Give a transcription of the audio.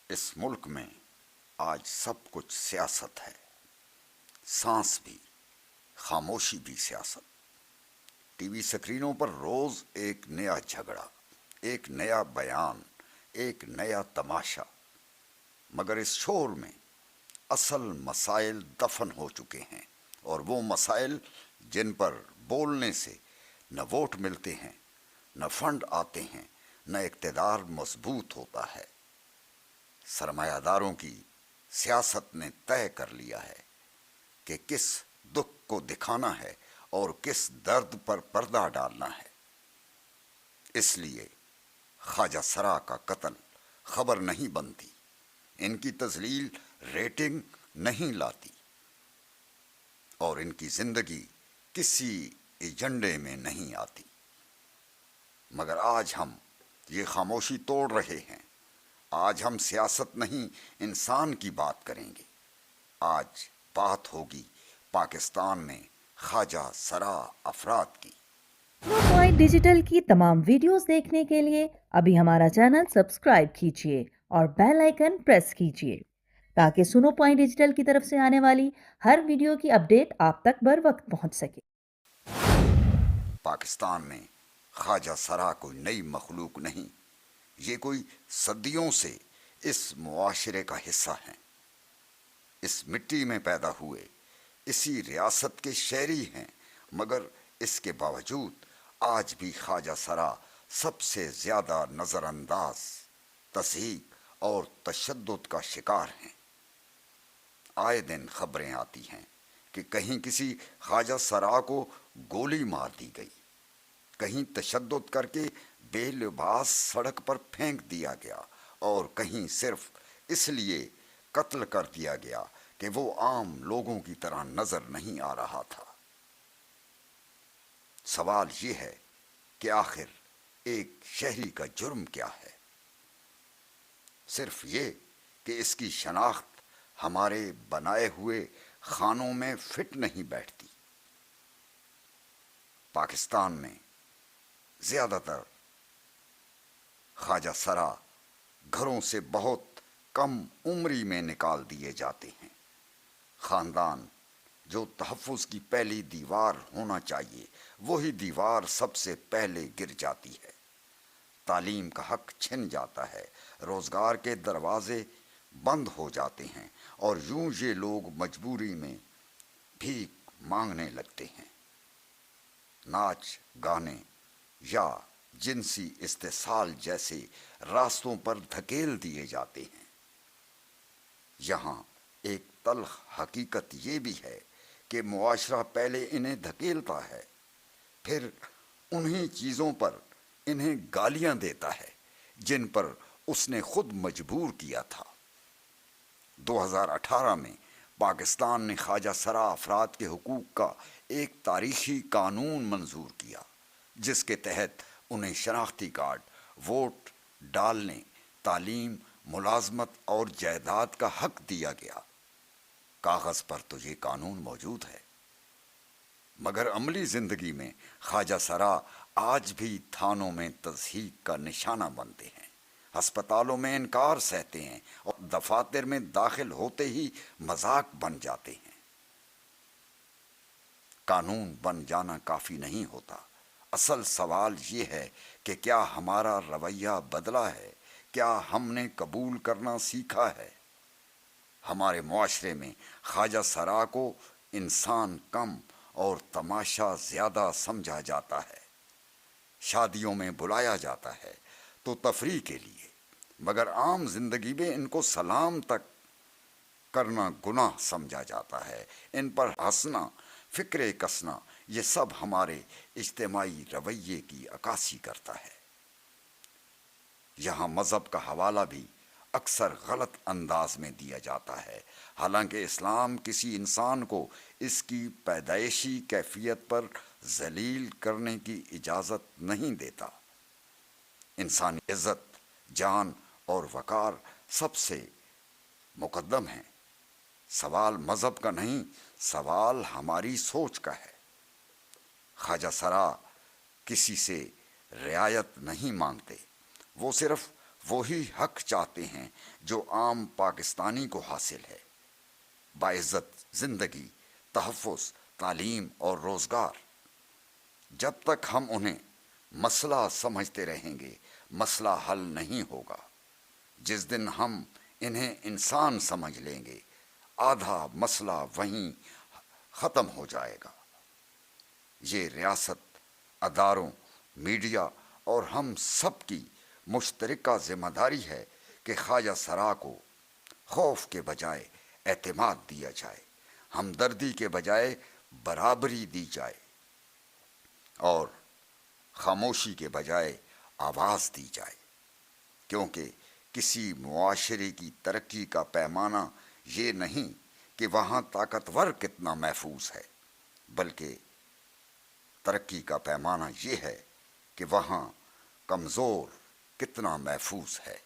اس ملک میں آج سب کچھ سیاست ہے، سانس بھی، خاموشی بھی سیاست۔ ٹی وی سکرینوں پر روز ایک نیا جھگڑا، ایک نیا بیان، ایک نیا تماشا، مگر اس شور میں اصل مسائل دفن ہو چکے ہیں، اور وہ مسائل جن پر بولنے سے نہ ووٹ ملتے ہیں، نہ فنڈ آتے ہیں، نہ اقتدار مضبوط ہوتا ہے۔ سرمایہ داروں کی سیاست نے طے کر لیا ہے کہ کس دکھ کو دکھانا ہے اور کس درد پر پردہ ڈالنا ہے۔ اس لیے خواجہ سرا کا قتل خبر نہیں بنتی، ان کی تذلیل ریٹنگ نہیں لاتی، اور ان کی زندگی کسی ایجنڈے میں نہیں آتی۔ مگر آج ہم یہ خاموشی توڑ رہے ہیں۔ آج ہم سیاست نہیں، انسان کی بات کریں گے۔ آج بات ہوگی پاکستان میں خواجہ سرا افراد کی۔ سنو پوائنٹ ڈیجیٹل کی تمام ویڈیوز دیکھنے کے لیے ابھی ہمارا چینل سبسکرائب کیجیے اور بیل آئیکن پریس کیجیے تاکہ سنو پوائنٹ ڈیجیٹل کی طرف سے آنے والی ہر ویڈیو کی اپڈیٹ آپ تک بر وقت پہنچ سکے۔ پاکستان میں خواجہ سرا کوئی نئی مخلوق نہیں، یہ کوئی صدیوں سے اس معاشرے کا حصہ ہیں۔ اس مٹی میں پیدا ہوئے، اسی ریاست کے شہری ہیں، مگر اس کے باوجود آج بھی خواجہ سرا سب سے زیادہ نظر انداز، تضحیک اور تشدد کا شکار ہیں۔ آئے دن خبریں آتی ہیں کہ کہیں کسی خواجہ سرا کو گولی مار دی گئی، کہیں تشدد کر کے بے لباس سڑک پر پھینک دیا گیا، اور کہیں صرف اس لیے قتل کر دیا گیا کہ وہ عام لوگوں کی طرح نظر نہیں آ رہا تھا۔ سوال یہ ہے کہ آخر ایک شہری کا جرم کیا ہے؟ صرف یہ کہ اس کی شناخت ہمارے بنائے ہوئے خانوں میں فٹ نہیں بیٹھتی۔ پاکستان میں زیادہ تر خواجہ سرا گھروں سے بہت کم عمری میں نکال دیے جاتے ہیں۔ خاندان جو تحفظ کی پہلی دیوار ہونا چاہیے، وہی دیوار سب سے پہلے گر جاتی ہے۔ تعلیم کا حق چھن جاتا ہے، روزگار کے دروازے بند ہو جاتے ہیں، اور یوں یہ لوگ مجبوری میں بھیک مانگنے لگتے ہیں۔ ناچ گانے یا جنسی استحصال جیسے راستوں پر دھکیل دیے جاتے ہیں۔ یہاں ایک تلخ حقیقت یہ بھی ہے کہ معاشرہ پہلے انہیں دھکیلتا ہے، پھر انہی چیزوں پر انہیں گالیاں دیتا ہے جن پر اس نے خود مجبور کیا تھا۔ 2018 میں پاکستان نے خواجہ سرا افراد کے حقوق کا ایک تاریخی قانون منظور کیا، جس کے تحت انہیں شناختی کارڈ، ووٹ ڈالنے، تعلیم، ملازمت اور جائیداد کا حق دیا گیا۔ کاغذ پر تو یہ قانون موجود ہے، مگر عملی زندگی میں خواجہ سرا آج بھی تھانوں میں تضحیک کا نشانہ بنتے ہیں، ہسپتالوں میں انکار سہتے ہیں، اور دفاتر میں داخل ہوتے ہی مذاق بن جاتے ہیں۔ قانون بن جانا کافی نہیں ہوتا، اصل سوال یہ ہے کہ کیا ہمارا رویہ بدلا ہے؟ کیا ہم نے قبول کرنا سیکھا ہے؟ ہمارے معاشرے میں خواجہ سرا کو انسان کم اور تماشا زیادہ سمجھا جاتا ہے۔ شادیوں میں بلایا جاتا ہے تو تفریح کے لیے، مگر عام زندگی میں ان کو سلام تک کرنا گناہ سمجھا جاتا ہے۔ ان پر ہنسنا، فکرے کسنا، یہ سب ہمارے اجتماعی رویے کی عکاسی کرتا ہے۔ یہاں مذہب کا حوالہ بھی اکثر غلط انداز میں دیا جاتا ہے، حالانکہ اسلام کسی انسان کو اس کی پیدائشی کیفیت پر ذلیل کرنے کی اجازت نہیں دیتا۔ انسانی عزت، جان اور وقار سب سے مقدم ہے۔ سوال مذہب کا نہیں، سوال ہماری سوچ کا ہے۔ خواجہ سرا کسی سے رعایت نہیں مانگتے، وہ صرف وہی حق چاہتے ہیں جو عام پاکستانی کو حاصل ہے: باعزت زندگی، تحفظ، تعلیم اور روزگار۔ جب تک ہم انہیں مسئلہ سمجھتے رہیں گے، مسئلہ حل نہیں ہوگا۔ جس دن ہم انہیں انسان سمجھ لیں گے، آدھا مسئلہ وہیں ختم ہو جائے گا۔ یہ ریاست، اداروں، میڈیا اور ہم سب کی مشترکہ ذمہ داری ہے کہ خواجہ سرا کو خوف کے بجائے اعتماد دیا جائے، ہمدردی کے بجائے برابری دی جائے، اور خاموشی کے بجائے آواز دی جائے، کیونکہ کسی معاشرے کی ترقی کا پیمانہ یہ نہیں کہ وہاں طاقتور کتنا محفوظ ہے، بلکہ ترقی کا پیمانہ یہ ہے کہ وہاں کمزور کتنا محفوظ ہے۔